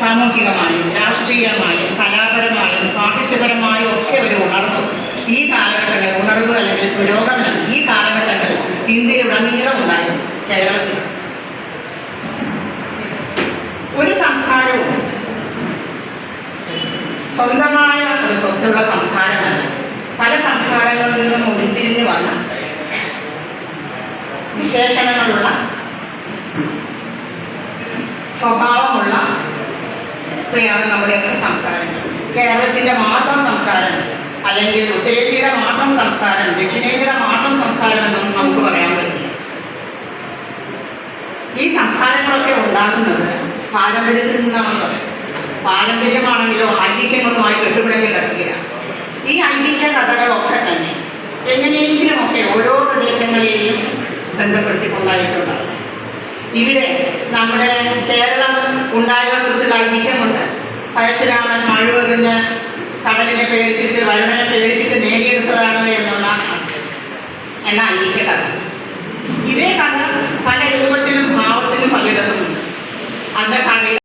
സാമൂഹികമായും രാഷ്ട്രീയമായും കലാപരമായും സാഹിത്യപരമായും ഒക്കെ ഒരു ഉണർവ് ഈ കാലഘട്ടങ്ങളിൽ, ഉണർവ് അല്ലെങ്കിൽ പുരോഗമനം ഈ കാലഘട്ടങ്ങളിൽ ഇന്ത്യയിലുടനീളം ഉണ്ടായിരുന്നു. കേരളത്തിൽ ഒരു സംസ്കാരവും സ്വന്തമായ ഒരു സ്വത്തുള്ള സംസ്കാരമല്ല. പല സംസ്കാരങ്ങളിൽ നിന്നും ഉരുത്തിരിഞ്ഞു വന്ന വിശേഷണങ്ങളുള്ള സ്വഭാവമുള്ള ാണ് നമ്മുടെയൊക്കെ സംസ്കാരം. കേരളത്തിൻ്റെ മാത്രം സംസ്കാരം അല്ലെങ്കിൽ ഉത്തരേന്ത്യയുടെ മാത്രം സംസ്കാരം, ദക്ഷിണേന്ത്യയുടെ മാത്രം സംസ്കാരം എന്നൊന്നും നമുക്ക് പറയാൻ പറ്റില്ല. ഈ സംസ്കാരങ്ങളൊക്കെ ഉണ്ടാകുന്നത് പാരമ്പര്യത്തിൽ നിന്നാണെന്ന് പറയും. പാരമ്പര്യമാണെങ്കിലോ ഐതിഹ്യങ്ങളുമായി കെട്ടുപിണങ്ങി കിടക്കുകയാണ്. ഈ ഐതിഹ്യ കഥകളൊക്കെ തന്നെ എങ്ങനെയെങ്കിലുമൊക്കെ ഓരോ പ്രദേശങ്ങളെയും ബന്ധപ്പെടുത്തിക്കൊണ്ടായിട്ടുണ്ടാകും. ഇവിടെ നമ്മുടെ കേരളം ഉണ്ടായതിനെക്കുറിച്ചുള്ള ഐതിഹ്യമുണ്ട്. പരശുരാമൻ മഴുവെറിഞ്ഞ് കടലിനെ പേടിപ്പിച്ച് വരുണനെ പേടിപ്പിച്ച് നേടിയെടുത്തതാണ് എന്നുള്ള എന്ന ഐതിഹ്യകഥ.